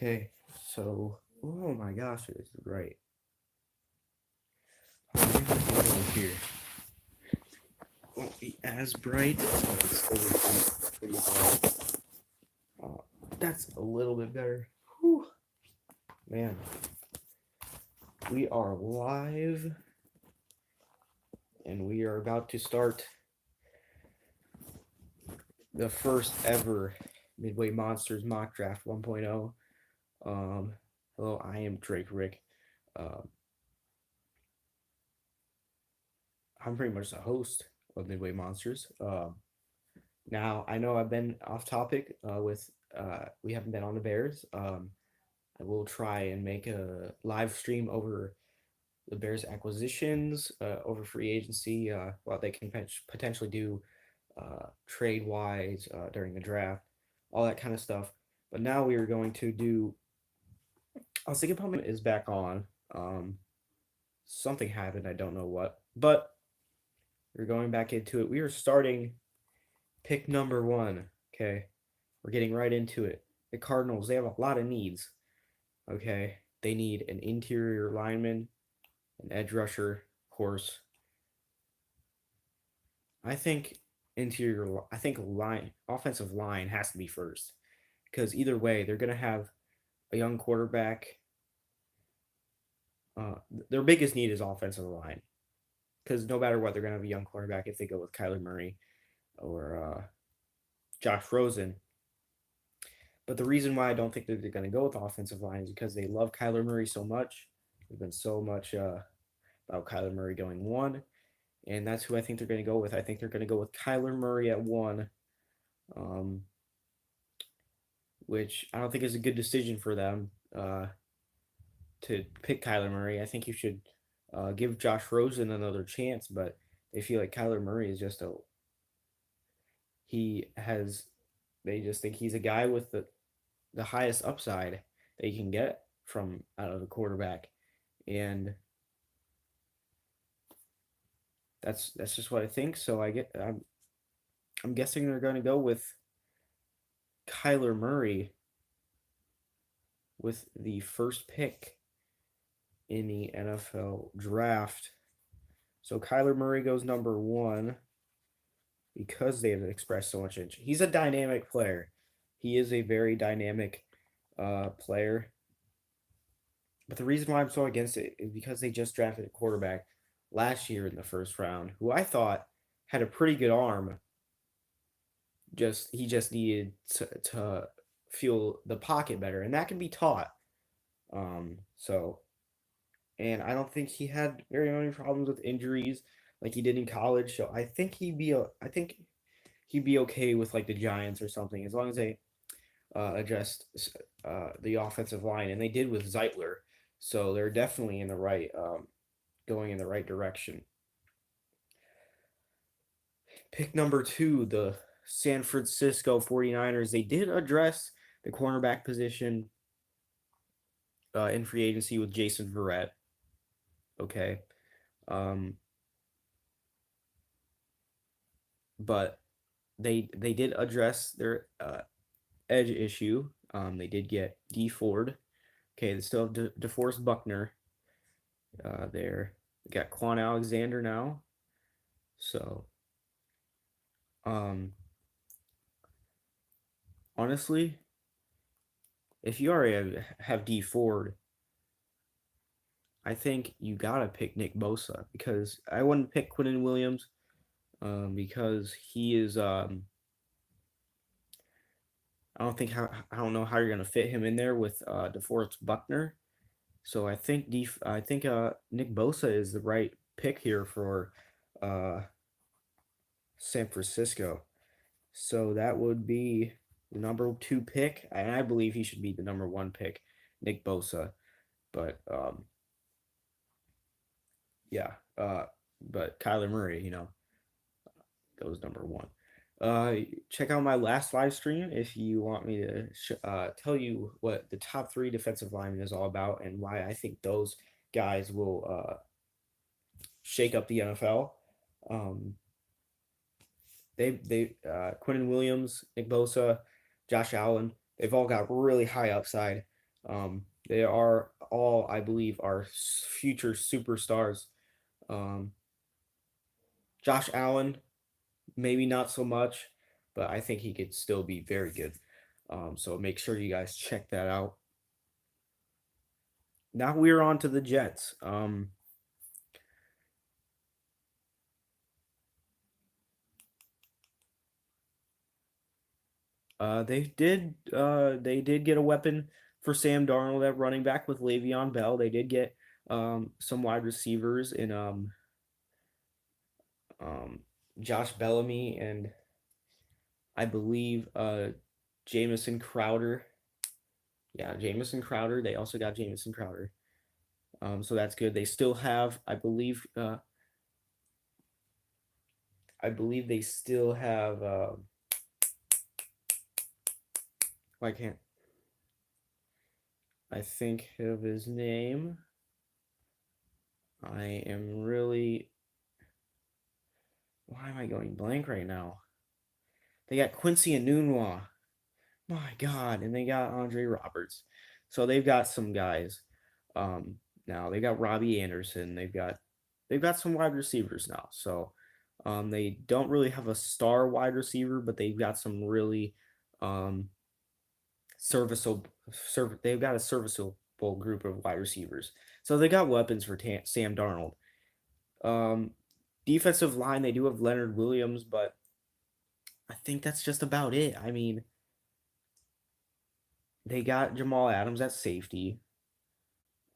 Okay, so oh my gosh, this is right. Over here won't be as bright, but it's still pretty bright. Uh, that's a little bit better. Whew. Man, we are live, and we are about to start the first ever Midway Monsters mock draft 1.0. Um, Hello, I am Drake Rick. Um, I'm pretty much the host of Midway Monsters. Now I know I've been off topic with we haven't been on the Bears. I will try and make a live stream over the Bears acquisitions, over free agency, what they can potentially do trade wise during the draft, all that kind of stuff. But now we are going to do. I was thinking Puma is back on. Something happened. I don't know what, but we're going back into it. We are starting pick number one. Okay, we're getting right into it. The Cardinals, they have a lot of needs. Okay, they need an interior lineman, an edge rusher, of course. I think I think offensive line has to be first because either way, they're gonna have a young quarterback. Uh, their biggest need is offensive line because no matter what, they're gonna have a young quarterback if they go with Kyler Murray or Josh Rosen. But the reason why I don't think they're going to go with offensive line is because they love Kyler Murray so much. There's been so much about Kyler Murray going one, and that's who I think they're going to go with. I think they're going to go with Kyler Murray at one, um, which I don't think is a good decision for them to pick Kyler Murray. I think you should give Josh Rosen another chance, but they feel like Kyler Murray is just a he has. They just think he's a guy with the highest upside that you can get from out of a quarterback, and that's just what I think. So I'm guessing they're going to go with Kyler Murray with the first pick in the NFL draft. So Kyler Murray goes number one because they have expressed so much interest. He's a dynamic player. He is a very dynamic player. But the reason why I'm so against it is because they just drafted a quarterback last year in the first round who I thought had a pretty good arm. He just needed to feel the pocket better, and that can be taught. So, and I don't think he had very many problems with injuries like he did in college. So I think he'd be okay with like the Giants or something as long as they addressed the offensive line, and they did with Zeitler. So they're definitely in the right, going in the right direction. Pick number two, the San Francisco 49ers. They did address the cornerback position in free agency with Jason Verrett. Okay. Um, but they did address their edge issue. They did get D Ford. Okay, they still have DeForest Buckner there. They got Quan Alexander now. So, um, honestly, if you already have D Ford, I think you gotta pick Nick Bosa because I wouldn't pick Quinnen Williams because he is I don't know how you're gonna fit him in there with DeForest Buckner. So I think Nick Bosa is the right pick here for uh, San Francisco. So that would be the number two pick, and I believe he should be the number one pick, Nick Bosa. But yeah, but Kyler Murray, goes number one. Check out my last live stream if you want me to tell you what the top three defensive linemen is all about and why I think those guys will shake up the NFL. Um, Quinnen Williams, Nick Bosa, Josh Allen, they've all got really high upside. They are all, I believe, are future superstars. Um, Josh Allen, maybe not so much, but I think he could still be very good. So make sure you guys check that out. Now we're on to the Jets. They did get a weapon for Sam Darnold at running back with Le'Veon Bell. They did get some wide receivers in um Josh Bellamy and I believe Jamison Crowder. Yeah, Jamison Crowder. They also got Jamison Crowder. So that's good. They still have, I believe they still have. I can't. I think of his name. I am really. Why am I going blank right now? They got Quincy Enunwa. My God, and they got Andre Roberts. So they've got some guys. Um, Now they got Robbie Anderson. They've got some wide receivers now. So they don't really have a star wide receiver, but they've got some really um, serviceable. They've got a serviceable group of wide receivers. So they got weapons for Sam Darnold. Um, Defensive line, they do have Leonard Williams, but I think that's just about it. I mean, they got Jamal Adams at safety.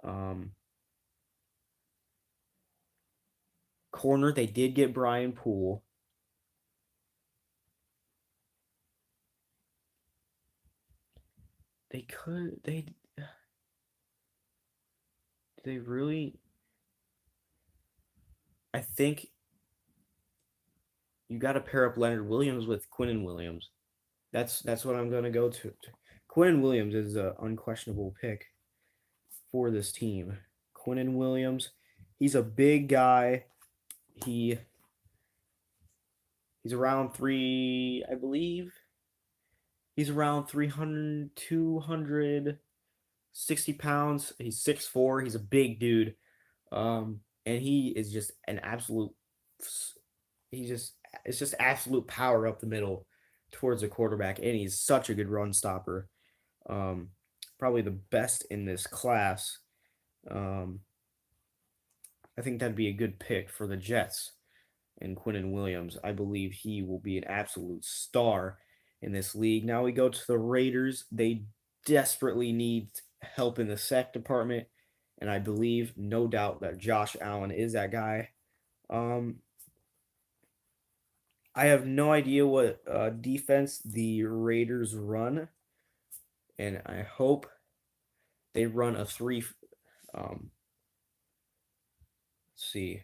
Um, Corner, they did get Brian Poole. They really. I think you got to pair up Leonard Williams with Quinnen Williams. That's what I'm going to go to. Quinnen Williams is an unquestionable pick for this team. Quinnen Williams, he's a big guy. He he's around I believe. He's around 300, 260 pounds. He's 6'4". He's a big dude. And he is just an absolute. He's just it's just absolute power up the middle towards the quarterback, and he's such a good run stopper. Um, Probably the best in this class. Um, I think that'd be a good pick for the Jets and Quinnen Williams. I believe he will be an absolute star in this league. Now we go to the Raiders. They desperately need help in the sec department, and I believe, no doubt, that Josh Allen is that guy. Um, I have no idea what defense the Raiders run, and I hope they run a three. Let's see.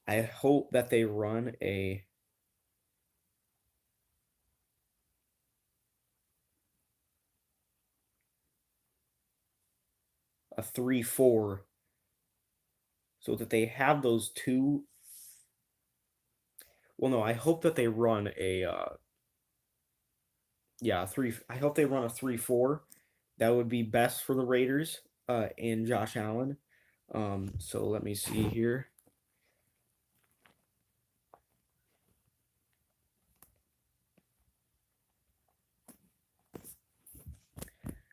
I hope that they run a 3-4, so that they have those two. Well, no, I hope that they run three. I hope they run a 3-4. That would be best for the Raiders and Josh Allen. So let me see here.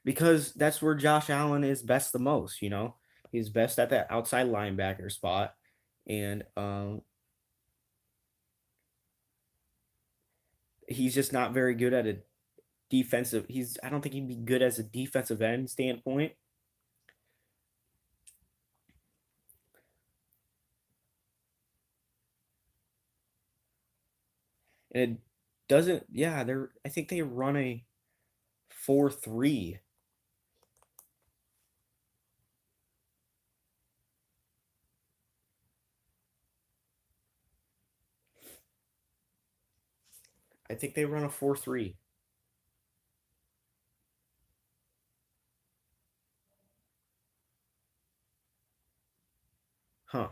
Because that's where Josh Allen is best the most, you know? He's best at that outside linebacker spot. And he's just not very good at a defensive. I don't think he'd be good as a defensive end standpoint. And it doesn't, yeah, I think they run a 4-3. I think they run a 4-3. Huh.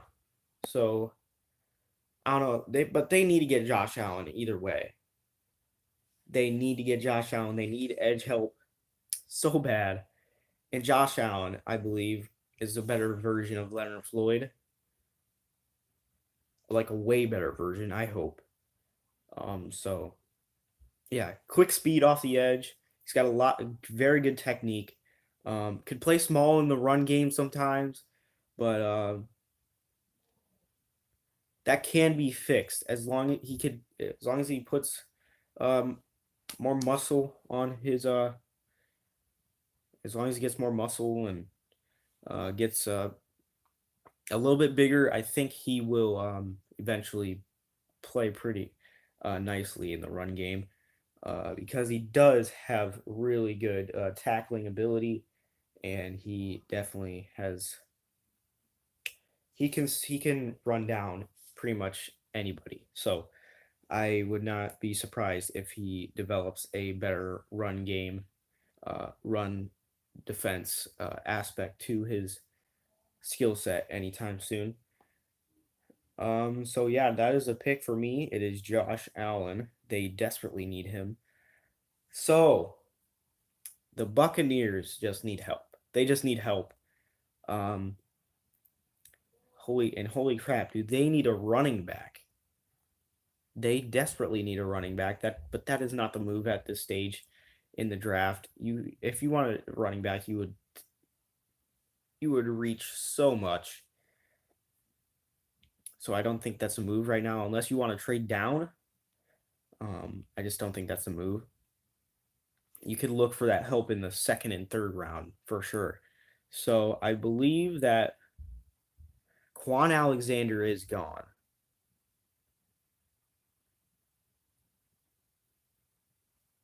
So I don't know. They need to get Josh Allen either way. They need to get Josh Allen. They need edge help so bad. And Josh Allen, I believe, is a better version of Leonard Floyd, like a way better version, I hope. So yeah, quick speed off the edge. He's got a lot, very good technique. Could play small in the run game sometimes, but that can be fixed as long as he puts um, more muscle on his as long as he gets more muscle and gets a little bit bigger. I think he will eventually play pretty nicely in the run game because he does have really good tackling ability, and he definitely has he can run down pretty much anybody. So I would not be surprised if he develops a better run game, run defense aspect to his skill set anytime soon. So yeah, that is a pick for me. It is Josh Allen. They desperately need him. So the Buccaneers just need help. They just need help. Um, holy crap, dude! They need a running back. They desperately need a running back. But that is not the move at this stage in the draft. If you want a running back, you would reach so much. So I don't think that's a move right now, unless you want to trade down. I just don't think that's a move. You could look for that help in the second and third round for sure. So I believe that Quan Alexander is gone.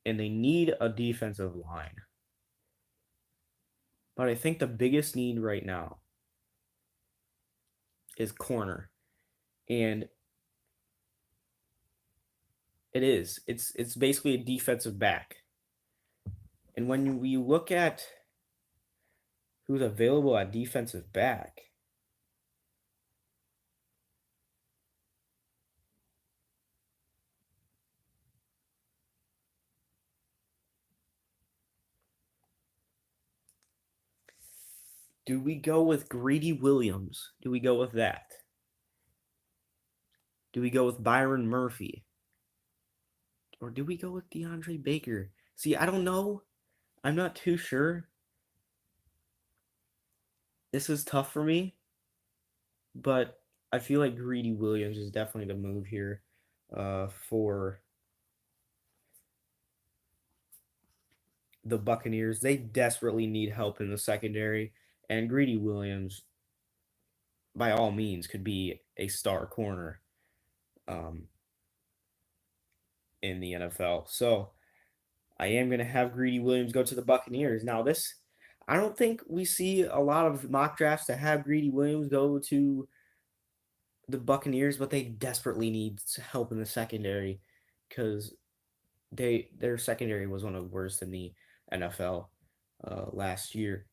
And they need a defensive line. But I think the biggest need right now is corner. And it is. It's basically a defensive back. And when we look at who's available at defensive back, do we go with Greedy Williams? Do we go with that? Do we go with Byron Murphy? Or do we go with DeAndre Baker? See, I don't know. I'm not too sure. This is tough for me, but I feel like Greedy Williams is definitely the move here for the Buccaneers. They desperately need help in the secondary, and Greedy Williams, by all means, could be a star corner um, in the NFL. So I am going to have Greedy Williams go to the Buccaneers. Now, I don't think we see a lot of mock drafts that have Greedy Williams go to the Buccaneers, but they desperately need help in the secondary because their secondary was one of the worst in the NFL last year.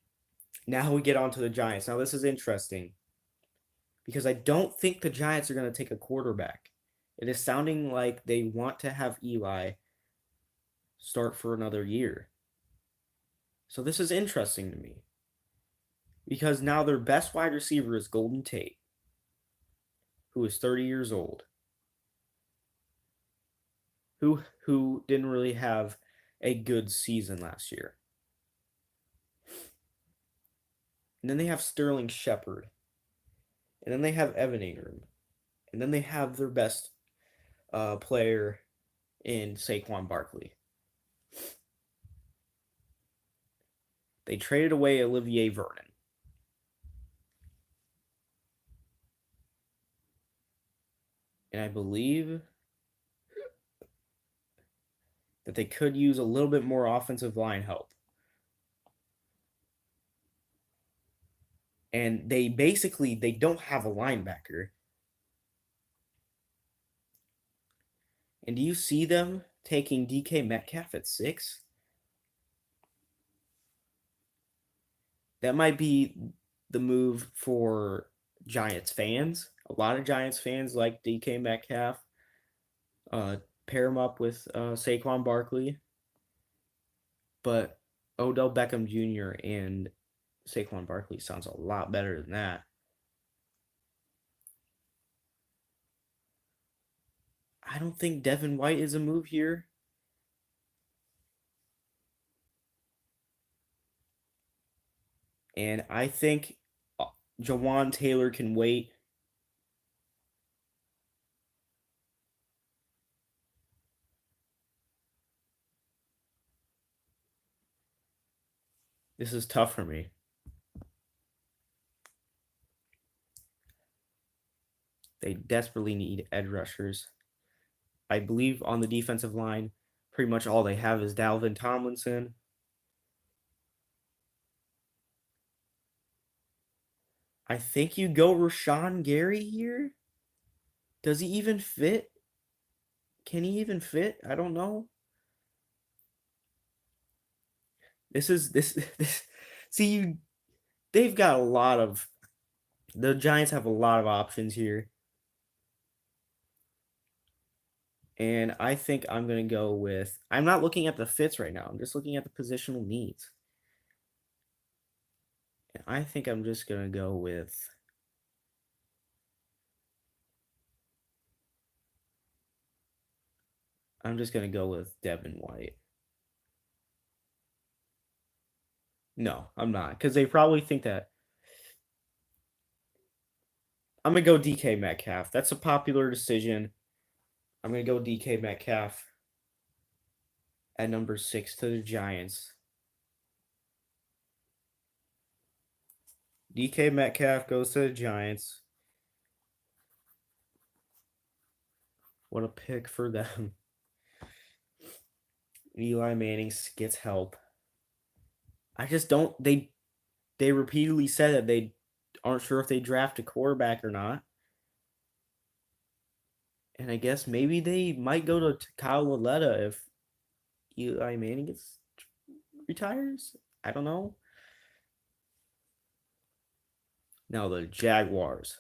Now we get on to the Giants. Now this is interesting because I don't think the Giants are going to take a quarterback. It is sounding like they want to have Eli start for another year. So this is interesting to me because now their best wide receiver is Golden Tate, who is 30 years old, who didn't really have a good season last year. And then they have Sterling Shepard. And then they have Evan Ingram. And then they have their best player in Saquon Barkley. They traded away Olivier Vernon. And I believe that they could use a little bit more offensive line help. And they don't have a linebacker. And do you see them taking DK Metcalf at 6? That might be the move for Giants fans. A lot of Giants fans like DK Metcalf. Pair him up with Saquon Barkley. But Odell Beckham Jr. and Saquon Barkley sounds a lot better than that. I don't think Devin White is a move here. And I think Jawan Taylor can wait. This is tough for me. They desperately need edge rushers. I believe on the defensive line, pretty much all they have is Dalvin Tomlinson. I think you go Rashawn Gary here. Does he even fit? Can he even fit? I don't know. This is this. See, they've got a lot of. The Giants have a lot of options here. And I think I'm going to go with. I'm not looking at the fits right now. I'm just looking at the positional needs. And I think I'm just going to go with. I'm just going to go with Devin White. No, I'm not. Because they probably think that. I'm going to go DK Metcalf. That's a popular decision. I'm going to go DK Metcalf at number 6 to the Giants. DK Metcalf goes to the Giants. What a pick for them. Eli Manning gets help. I just don't. They repeatedly said that they aren't sure if they draft a quarterback or not. And I guess maybe they might go to Kyle Lauletta if Eli Manning retires. I don't know. Now the Jaguars.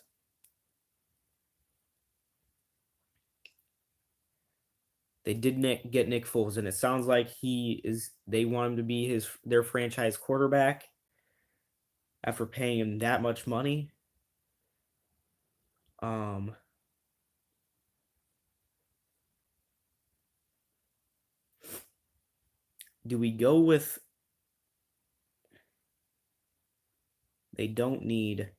They did get Nick Foles, and it sounds like they want him to be their franchise quarterback after paying him that much money. Do we go with? They don't need.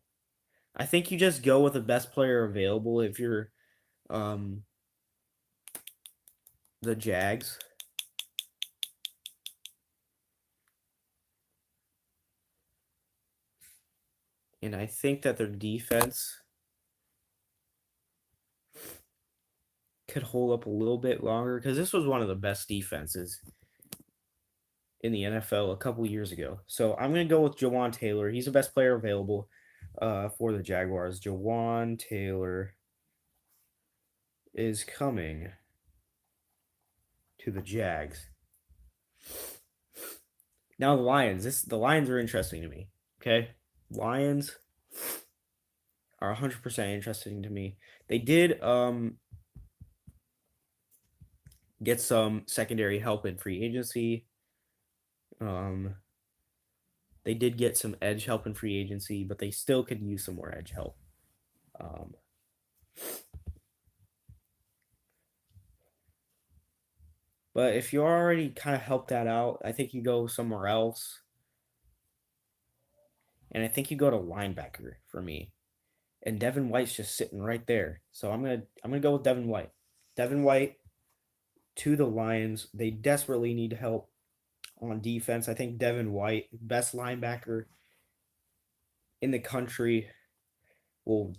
I think you just go with the best player available if you're the Jags. And I think that their defense could hold up a little bit longer because this was one of the best defenses in the NFL a couple years ago. So I'm going to go with Jawan Taylor. He's the best player available for the Jaguars. Jawan Taylor is coming to the Jags. Now the Lions. The Lions are interesting to me. Okay, Lions are 100% interesting to me. They did get some secondary help in free agency. They did get some edge help in free agency, but they still could use some more edge help. But if you already kind of helped that out, I think you go somewhere else. And I think you go to linebacker for me. And Devin White's just sitting right there. So I'm gonna go with Devin White. Devin White to the Lions. They desperately need help on defense. I think Devin White, best linebacker in the country, will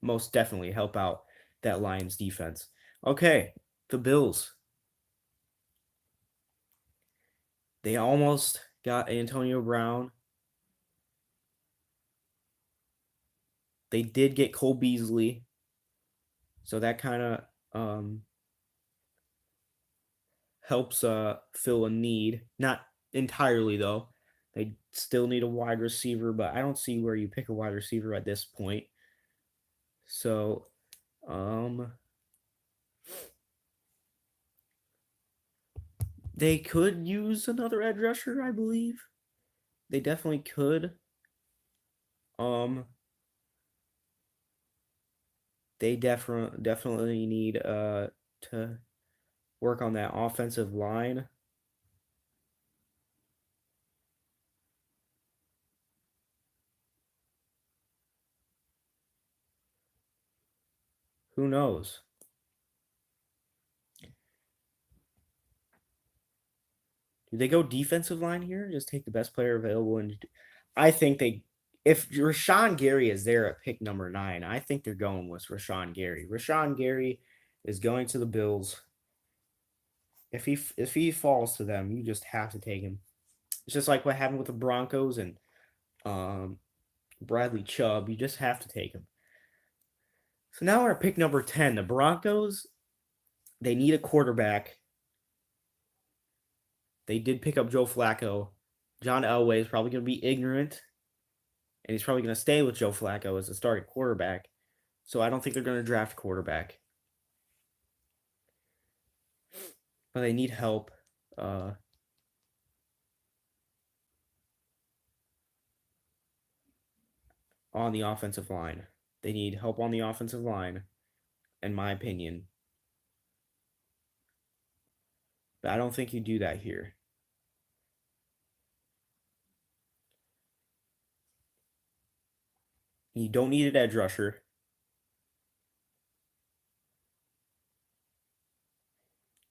most definitely help out that Lions defense. Okay, the Bills. They almost got Antonio Brown. They did get Cole Beasley. So that kind of helps fill a need. Not entirely though. They still need a wide receiver, but I don't see where you pick a wide receiver at this point. So they could use another edge rusher, I believe. they definitely could. Um, they definitely need to work on that offensive line. Who knows? Do they go defensive line here? Just take the best player available, and I think they. If Rashawn Gary is there at pick number 9, I think they're going with Rashawn Gary. Rashawn Gary is going to the Bills. If he falls to them, you just have to take him. It's just like what happened with the Broncos and um, Bradley Chubb. You just have to take him. So now we're at pick number 10. The Broncos, they need a quarterback. They did pick up Joe Flacco. John Elway is probably going to be ignorant, and he's probably going to stay with Joe Flacco as the starting quarterback. So I don't think they're going to draft a quarterback. But they need help. On the offensive line. They need help on the offensive line, in my opinion. But I don't think you do that here. You don't need an edge rusher.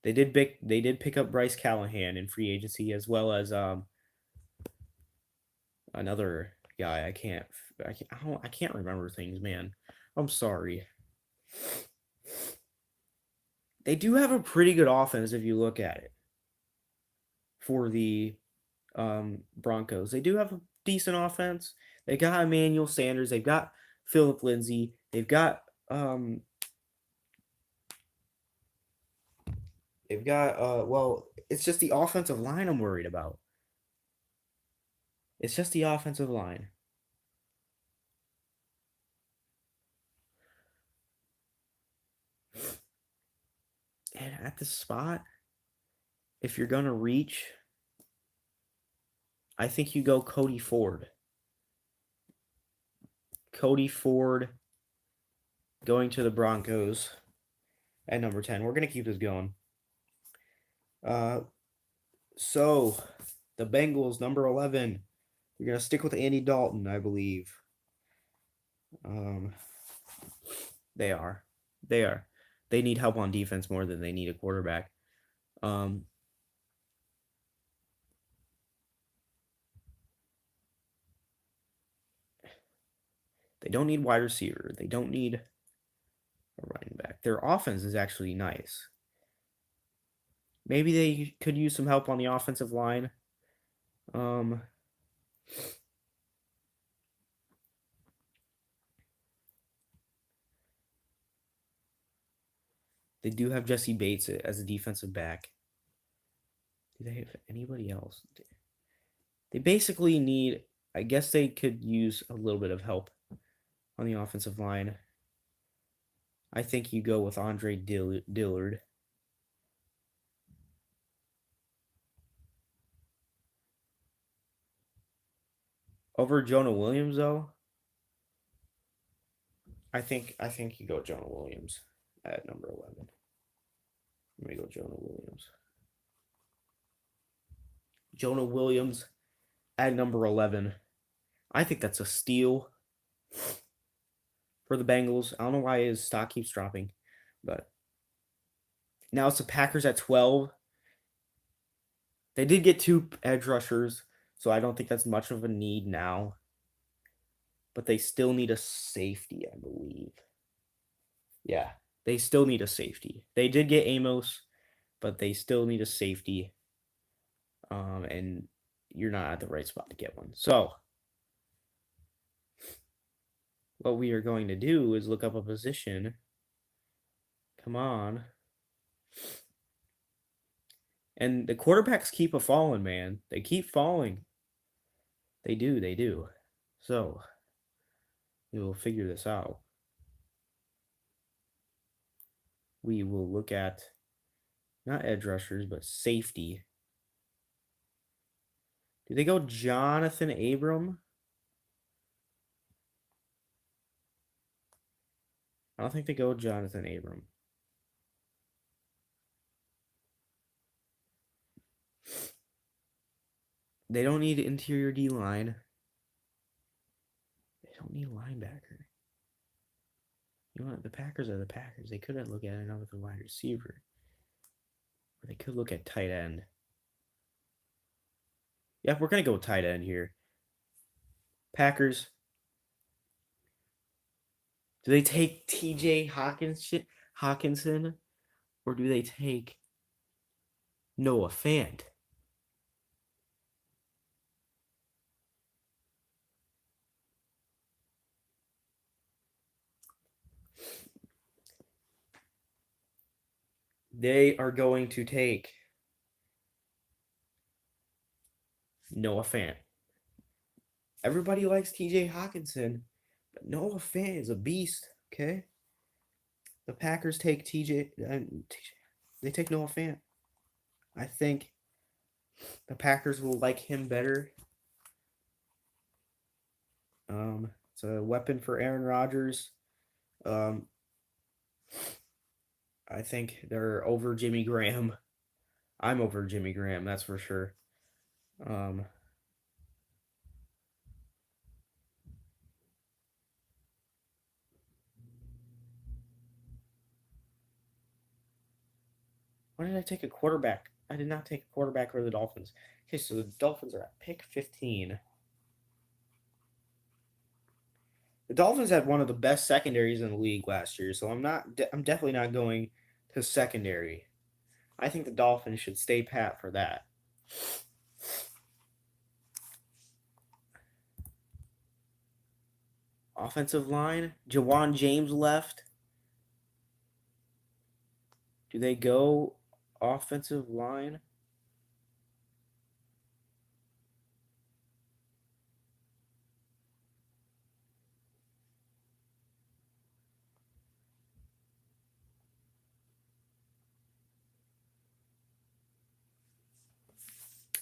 They did pick up Bryce Callahan in free agency as well as another guy. I can't remember things, man. I'm sorry. They do have a pretty good offense if you look at it. For the Broncos, they do have a decent offense. They got Emmanuel Sanders. They've got Philip Lindsay. They've got well, it's just the offensive line I'm worried about. It's just the offensive line. And at the spot, if you're gonna reach, I think you go Cody Ford. Cody Ford going to the Broncos at number 10. We're gonna keep this going. So the Bengals, number 11. You're gonna stick with Andy Dalton, I believe. They are. They are. They need help on defense more than they need a quarterback. They don't need wide receiver. They don't need a running back. Their offense is actually nice. Maybe they could use some help on the offensive line. They do have Jesse Bates as a defensive back. Do they have anybody else? They basically need, I guess they could use a little bit of help on the offensive line. I think you go with Andre Dillard. Over Jonah Williams, though, I think you go Jonah Williams at number 11. Let me go Jonah Williams. Jonah Williams at number 11. I think that's a steal for the Bengals. I don't know why his stock keeps dropping, but now it's the Packers at 12. They did get 2 edge rushers, so I don't think that's much of a need now. But they still need a safety, I believe. Yeah, they still need a safety. They did get Amos, but they still need a safety. And you're not at the right spot to get one. So what we are going to do is look up a position. Come on. And the quarterbacks keep a falling, man. They keep falling. They do. So we will figure this out. We will look at not edge rushers, but safety. Do they go Jonathan Abram? I don't think they go Jonathan Abram. They don't need interior D line. They don't need a linebacker. You know what? The Packers are the Packers. They could have looked at another wide receiver. Or they could look at tight end. Yeah, we're going to go tight end here. Packers. Do they take TJ Hawkinson? Or do they take Noah Fant? They are going to take Noah Fant. Everybody likes TJ Hawkinson, but Noah Fant is a beast, okay? The Packers take they take Noah Fant. I think the Packers will like him better. It's a weapon for Aaron Rodgers. I think they're over Jimmy Graham. I'm over Jimmy Graham, that's for sure. Why did I take a quarterback? I did not take a quarterback for the Dolphins. Okay, so the Dolphins are at pick 15. The Dolphins had one of the best secondaries in the league last year, so I'm definitely not going to secondary. I think the Dolphins should stay pat for that. Offensive line, Jawan James left. Do they go offensive line?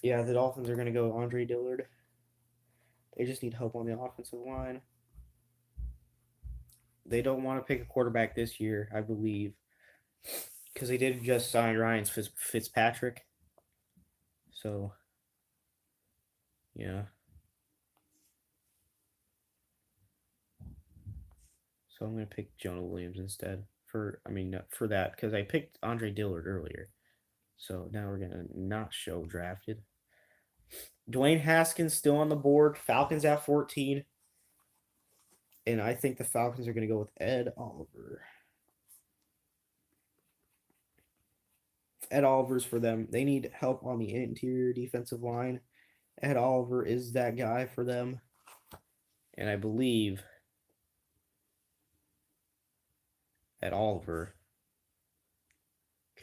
Yeah, the Dolphins are going to go Andre Dillard. They just need help on the offensive line. They don't want to pick a quarterback this year, I believe, because they did just sign Ryan Fitzpatrick. So, yeah. So I'm going to pick Jonah Williams instead for that, because I picked Andre Dillard earlier. So now we're going to not show drafted. Dwayne Haskins still on the board. Falcons at 14. And I think the Falcons are going to go with Ed Oliver. Ed Oliver's for them. They need help on the interior defensive line. Ed Oliver is that guy for them. And I believe Ed Oliver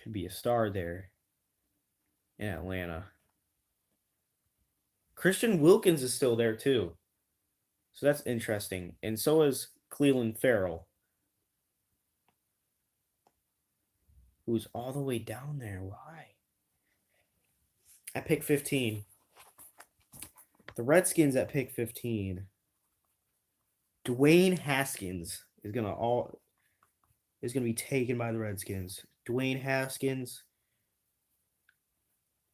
could be a star there in Atlanta. Christian Wilkins is still there too. So that's interesting. And so is Cleveland Farrell, who's all the way down there. Why? At pick 15. The Redskins at pick 15. Dwayne Haskins is gonna be taken by the Redskins. Dwayne Haskins,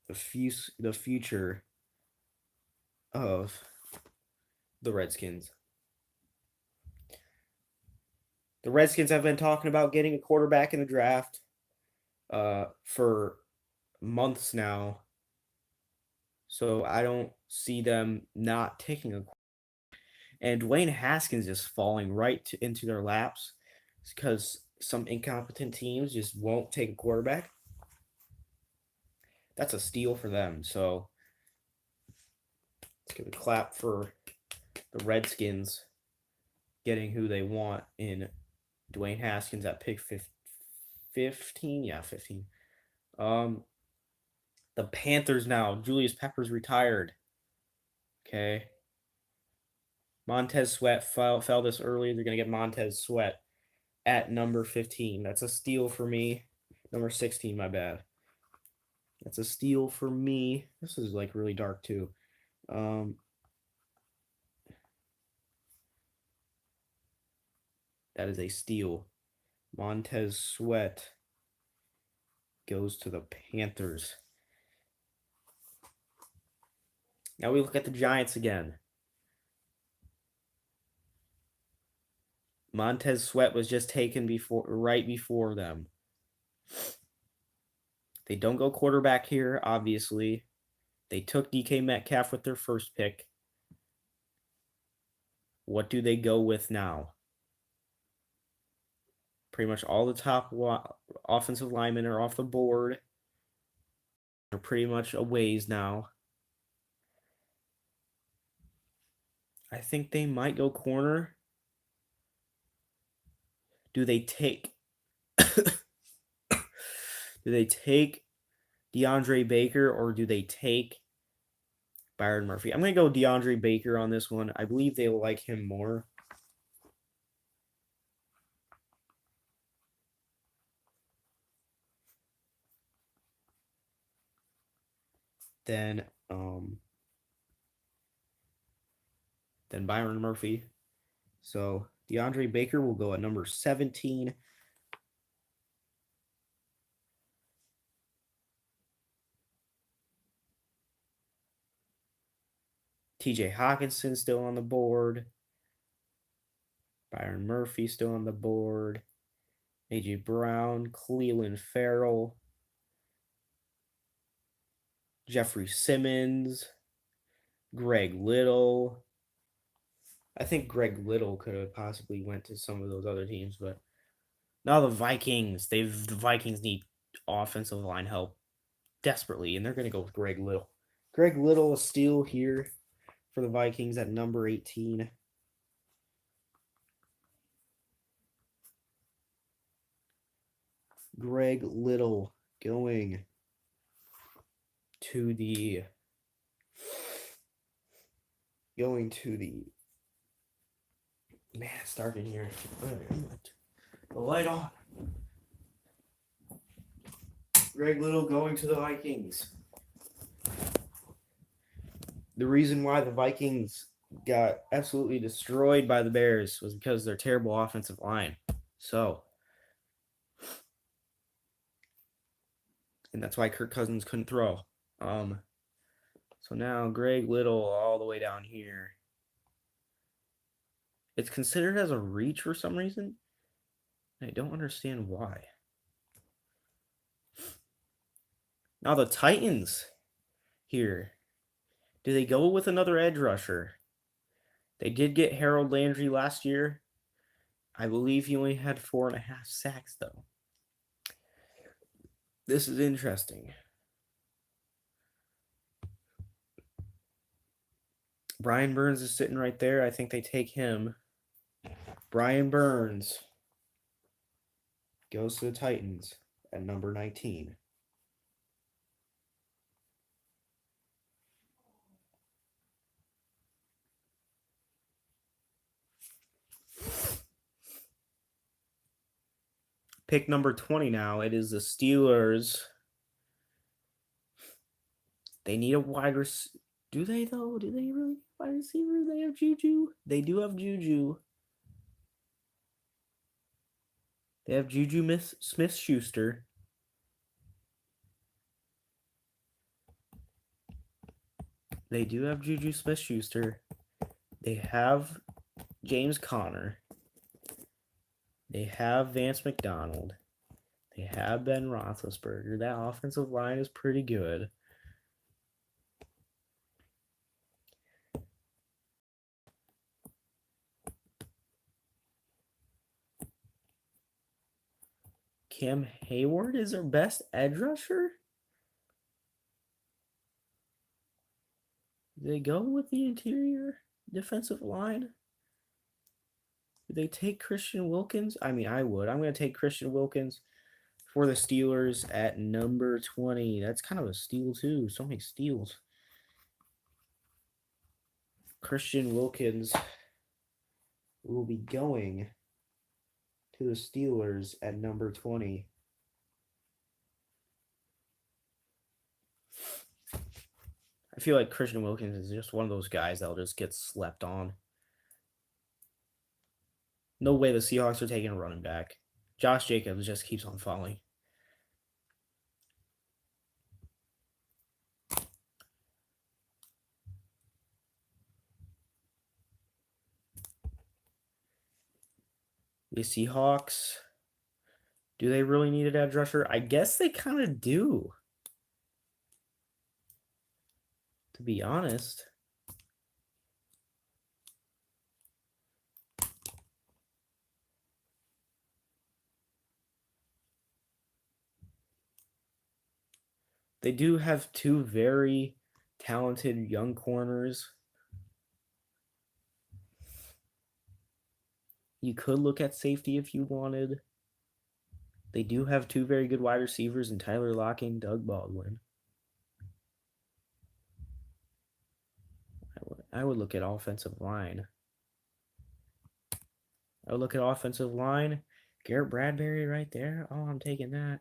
the future of the Redskins. The Redskins have been talking about getting a quarterback in the draft for months now. So I don't see them not taking a. And Dwayne Haskins is falling into their laps because some incompetent teams just won't take a quarterback. That's a steal for them. So let's give a clap for the Redskins getting who they want in Dwayne Haskins at pick 15. Yeah, 15. The Panthers now. Julius Peppers retired. Okay. Montez Sweat fell this early. They're going to get Montez Sweat at number 15. That's a steal for me. Number 16, my bad. That's a steal for me. This is like really dark too. That is a steal. Montez Sweat goes to the Panthers. Now we look at the Giants again. Montez Sweat was just taken right before them. They don't go quarterback here, obviously. They took DK Metcalf with their first pick. What do they go with now? Pretty much all the top offensive linemen are off the board. They're pretty much a ways now. I think they might go corner. Do they take DeAndre Baker or do they take Byron Murphy? I'm going to go DeAndre Baker on this one. I believe they will like him more. Than Byron Murphy. So DeAndre Baker will go at number 17. TJ Hawkinson still on the board. Byron Murphy still on the board. AJ Brown, Cleveland Farrell, Jeffrey Simmons, Greg Little. I think Greg Little could have possibly went to some of those other teams, but now the Vikings. The Vikings need offensive line help desperately, and they're going to go with Greg Little. Greg Little is still here for the Vikings at number 18. Greg Little going to the man, it's dark in here. The light on. Greg Little going to the Vikings. The reason why the Vikings got absolutely destroyed by the Bears was because of their terrible offensive line. And that's why Kirk Cousins couldn't throw. So now Greg Little all the way down here. It's considered as a reach for some reason. I don't understand why. Now the Titans here. Do they go with another edge rusher? They did get Harold Landry last year. I believe he only had 4.5 sacks, though. This is interesting. Brian Burns is sitting right there. I think they take him. Brian Burns goes to the Titans at number 19. Pick number 20 now. It is the Steelers. They need a wide receiver. Do they, though? Do they really need a wide receiver? They have Juju. They do have Juju. They have Juju Smith-Schuster. They do have Juju Smith-Schuster. They have James Conner. They have Vance McDonald. They have Ben Roethlisberger. That offensive line is pretty good. Cam Hayward is their best edge rusher? Do they go with the interior defensive line? Do they take Christian Wilkins? I mean, I would. I'm going to take Christian Wilkins for the Steelers at number 20. That's kind of a steal, too. So many steals. Christian Wilkins will be going to the Steelers at number 20. I feel like Christian Wilkins is just one of those guys that'll just get slept on. No way the Seahawks are taking a running back. Josh Jacobs just keeps on falling. The Seahawks, do they really need an edge rusher? I guess they kind of do, to be honest. They do have two very talented young corners. You could look at safety if you wanted. They do have two very good wide receivers in Tyler Lockett and Doug Baldwin. I would look at offensive line. I would look at offensive line. Garrett Bradbury right there. Oh, I'm taking that.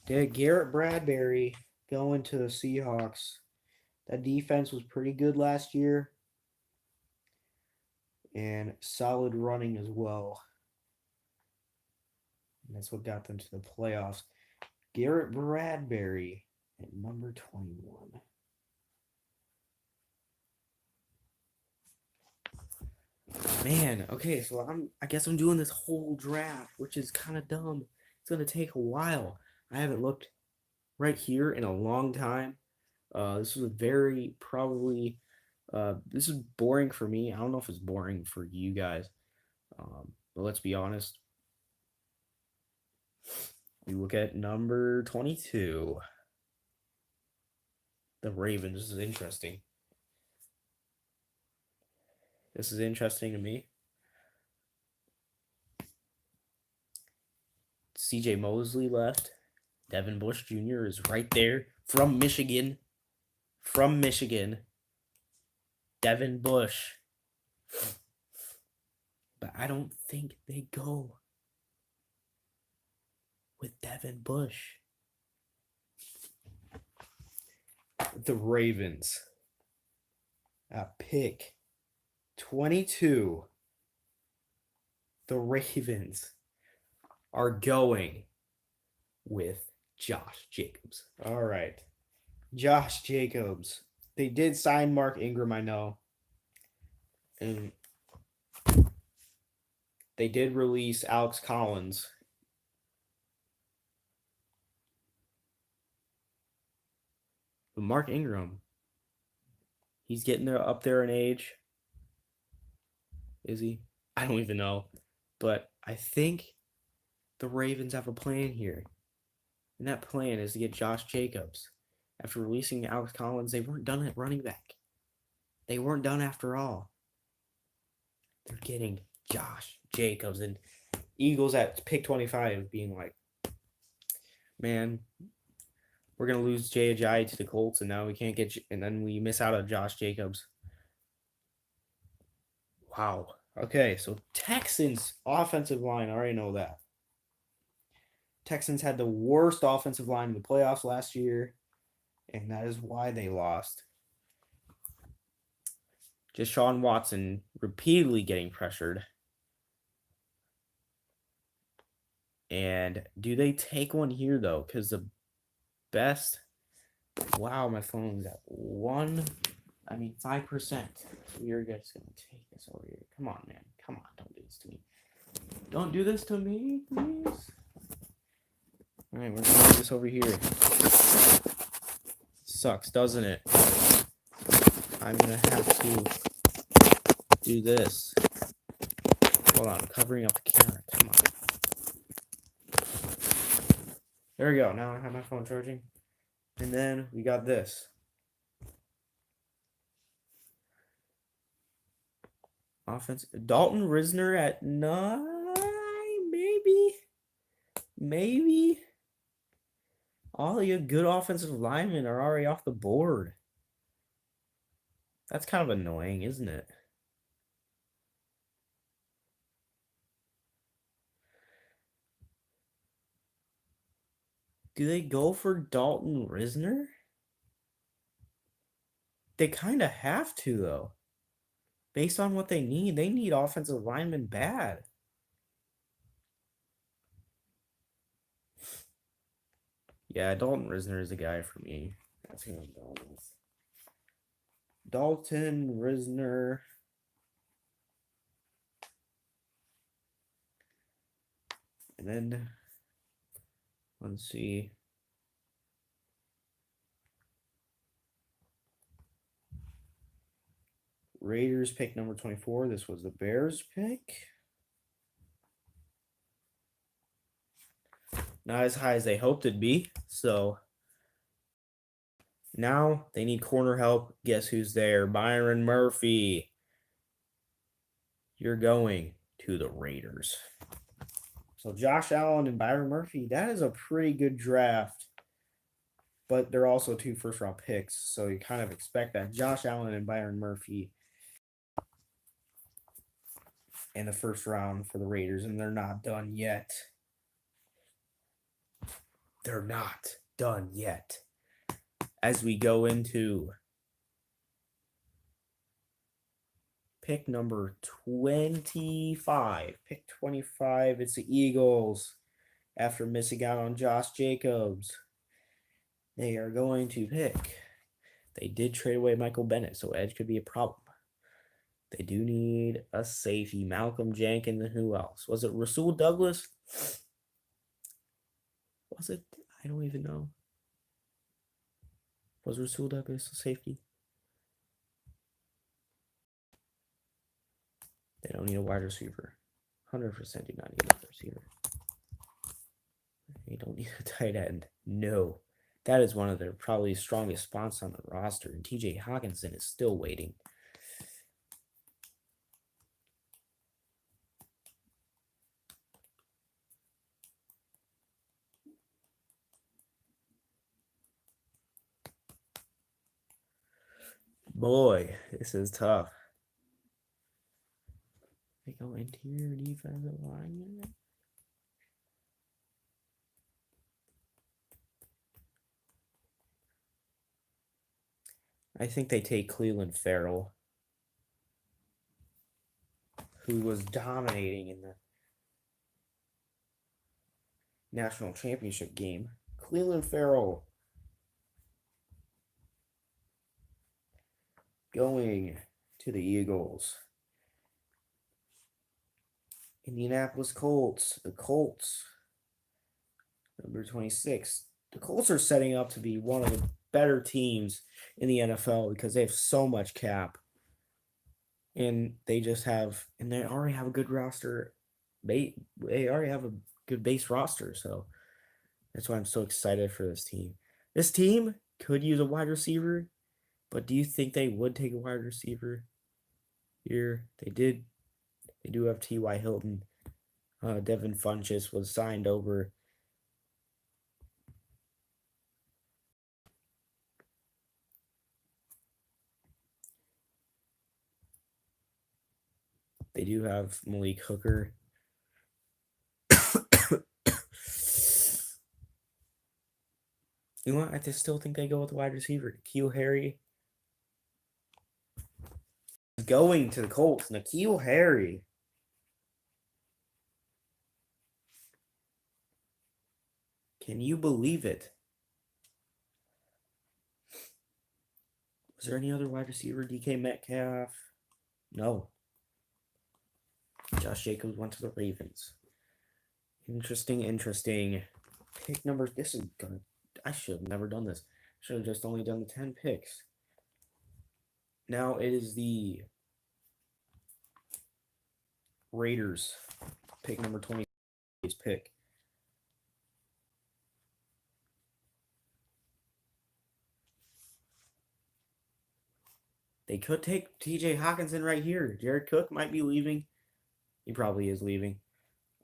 Did Garrett Bradbury going to the Seahawks? That defense was pretty good last year. And solid running as well. And that's what got them to the playoffs. Garrett Bradbury at number 21. Man, okay, so I guess I'm doing this whole draft, which is kind of dumb. It's gonna take a while. I haven't looked right here in a long time. This was very probably this is boring for me. I don't know if it's boring for you guys. But let's be honest. We look at number 22. The Ravens. This is interesting. This is interesting to me. CJ Mosley left. Devin Bush Jr. is right there from Michigan. From Michigan. Devin Bush. But I don't think they go with Devin Bush. The Ravens at pick 22. The Ravens are going with Josh Jacobs. All right. Josh Jacobs. They did sign Mark Ingram, I know. And they did release Alex Collins. But Mark Ingram, he's getting there up there in age. Is he? I don't even know. But I think the Ravens have a plan here. And that plan is to get Josh Jacobs. After releasing Alex Collins, they weren't done at running back. They weren't done after all. They're getting Josh Jacobs. And Eagles at pick 25 being like, man, we're going to lose Jay Ajayi to the Colts, and now we can't get, and then we miss out on Josh Jacobs. Wow. Okay, so Texans offensive line, I already know that. Texans had the worst offensive line in the playoffs last year, and that is why they lost. Deshaun Watson repeatedly getting pressured. And do they take one here, though? Because the best... Wow, my phone's at 5%. You're just going to take this over here. Come on, man. Come on, don't do this to me. Don't do this to me, please. All right, we're going to do this over here. Sucks, doesn't it? I'm going to have to do this. Hold on, I'm covering up the camera. Come on. There we go. Now I have my phone charging. And then we got this. Offense. Dalton Risner at 9, maybe. All your good offensive linemen are already off the board. That's kind of annoying, isn't it? Do they go for Dalton Risner? They kind of have to, though. Based on what they need offensive linemen bad. Yeah, Dalton Risner is a guy for me. That's who I'm going with. Dalton Risner. And then, let's see. Raiders pick number 24. This was the Bears pick. Not as high as they hoped it'd be. So now they need corner help. Guess who's there? Byron Murphy. You're going to the Raiders. So Josh Allen and Byron Murphy, that is a pretty good draft. But they're also 2 first-round picks. So you kind of expect that. Josh Allen and Byron Murphy in the first round for the Raiders, and they're not done yet. They're not done yet. As we go into pick number 25. Pick 25, it's the Eagles. After missing out on Josh Jacobs, they are going to pick. They did trade away Michael Bennett, so edge could be a problem. They do need a safety. Malcolm Jenkins and who else? Was it Rasul Douglas? Was it? I don't even know. Was Rasul Douglas a safety? They don't need a wide receiver. 100% do not need a wide receiver. They don't need a tight end. No. That is one of their probably strongest spots on the roster. And TJ Hawkinson is still waiting. Boy, this is tough. They go interior defensive line. I think they take Cleveland Farrell, who was dominating in the national championship game. Cleveland Farrell going to the Eagles. Indianapolis Colts. The Colts, number 26. The Colts are setting up to be one of the better teams in the NFL because they have so much cap. And they already have a good roster. They already have a good base roster. So that's why I'm so excited for this team. This team could use a wide receiver, but do you think they would take a wide receiver here? They did. They do have T.Y. Hilton. Devin Funchess was signed over. They do have Malik Hooker. You know what? I just still think they go with the wide receiver. N'Keal Harry is going to the Colts. N'Keal Harry. Can you believe it? Was there any other wide receiver? DK Metcalf? No. Josh Jacobs went to the Ravens. Interesting. Pick number. This is gonna. I should have never done this. Should have just only done the 10 picks. Now it is the Raiders. Pick number 20. Pick. They could take TJ Hawkinson right here. Jared Cook might be leaving. He probably is leaving.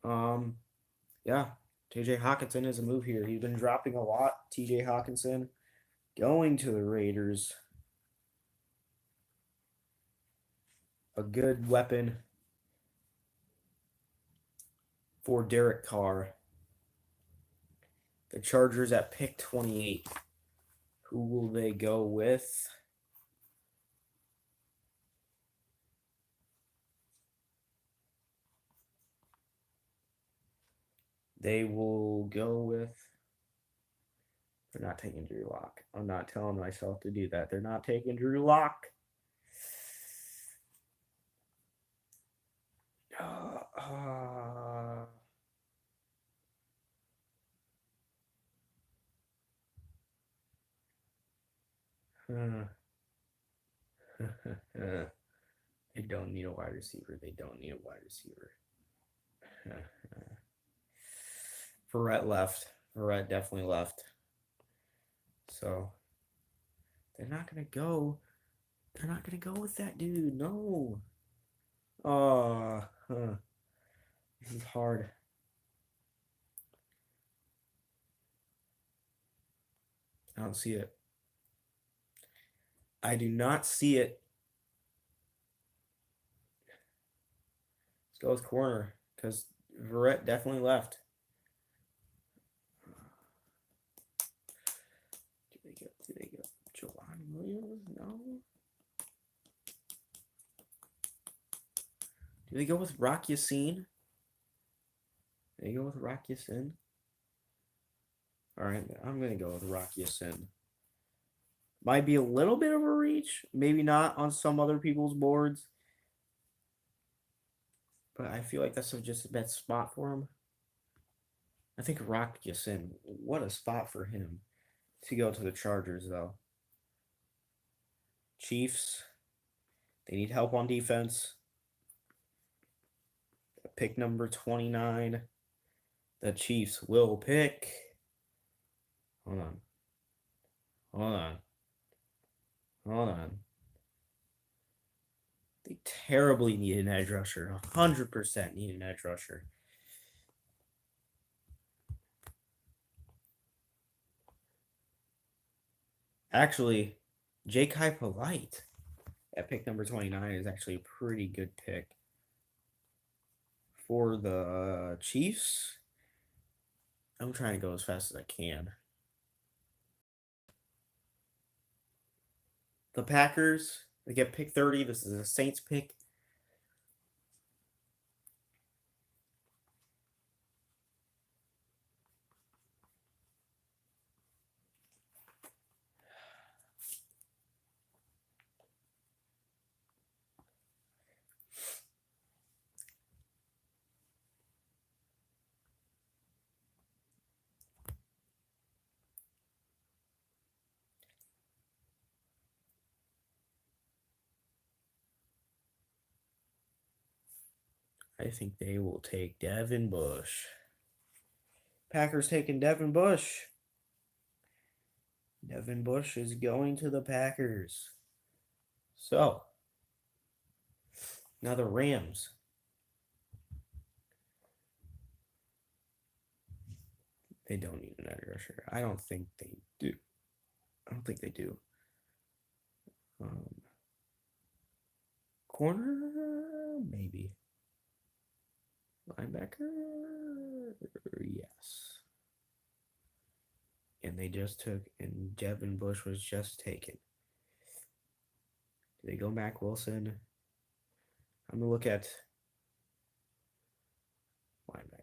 Yeah. TJ Hawkinson is a move here. He's been dropping a lot. TJ Hawkinson going to the Raiders. A good weapon for Derek Carr. The Chargers at pick 28. Who will they go with? They will go with. They're not taking Drew Lock. I'm not telling myself to do that. They're not taking Drew Lock. They don't need a wide receiver. They don't need a wide receiver. Verrett left. Verrett definitely left. So they're not gonna go. They're not gonna go with that dude. No. This is hard. I don't see it. I do not see it. Let's go with corner because Verrett definitely left. Do they go Jelani Williams? No. Do they go with Rock Yassin? Do they go with Rock Yassin? All right, I'm going to go with Rock Yassin. Might be a little bit of a reach. Maybe not on some other people's boards. But I feel like that's just the best spot for him. I think Rock Yassin, what a spot for him to go to the Chargers, though. Chiefs, they need help on defense. Pick number 29. The Chiefs will pick. Hold on. They terribly need an edge rusher. 100% need an edge rusher. Actually, J.K. Polite at pick number 29 is actually a pretty good pick. For the Chiefs, I'm trying to go as fast as I can. The Packers, they get pick 30. This is a Saints pick. I think they will take Devin Bush. Packers taking Devin Bush. Devin Bush is going to the Packers. So, now the Rams. They don't need an edge rusher. I don't think they do. Corner, maybe. Linebacker, yes. And they just took, and Devin Bush was just taken. Do they go Mac Wilson? I'm going to look at linebacker.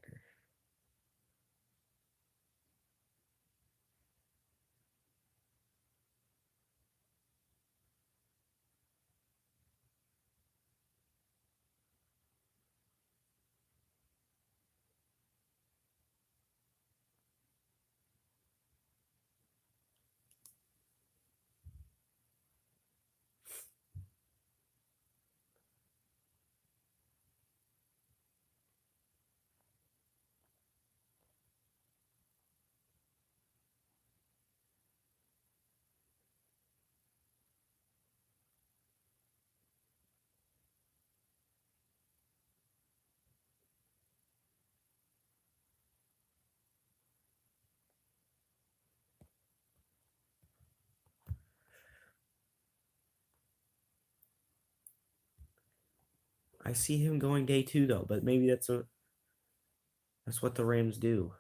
I see him going day 2 though, but maybe that's what the Rams do.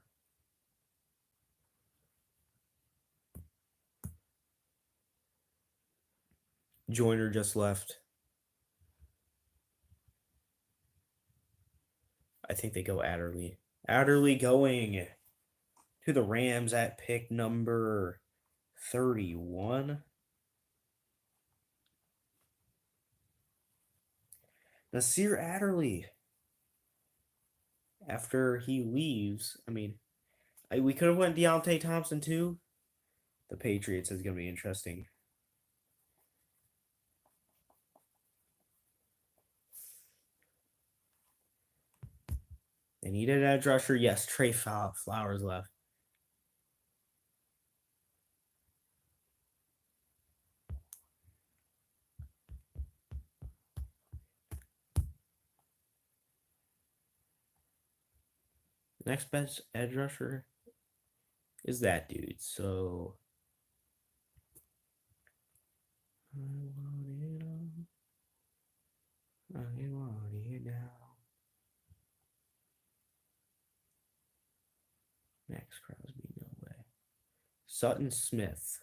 Joyner just left. I think they go Adderley. Adderley going to the Rams at pick number 31. Nasir Adderley. After he leaves, I mean, we could have went Deontay Thompson too. The Patriots is going to be interesting. They needed an edge rusher. Yes, Trey Flowers left. Next best edge rusher is that dude. So I want it now. Max Crosby, no way. Sutton Smith.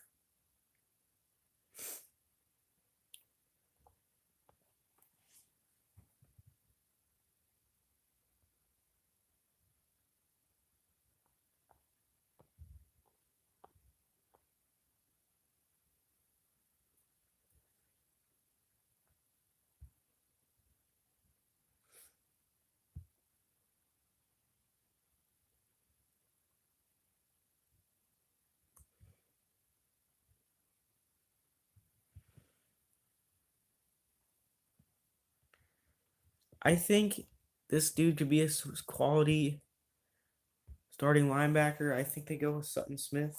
I think this dude could be a quality starting linebacker. I think they go with Sutton Smith.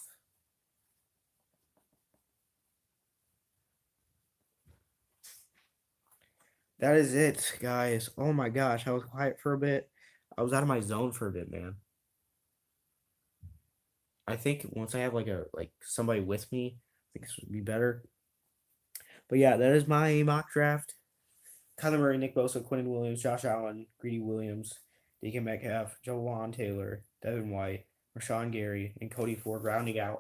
That is it, guys. Oh my gosh, I was quiet for a bit. I was out of my zone for a bit, man. I think once I have like somebody with me, I think this would be better. But yeah, that is my mock draft. Kyler Murray, Nick Bosa, Quentin Williams, Josh Allen, Greedy Williams, Deacon Metcalf, Jawan Taylor, Devin White, Rashawn Gary, and Cody Ford rounding out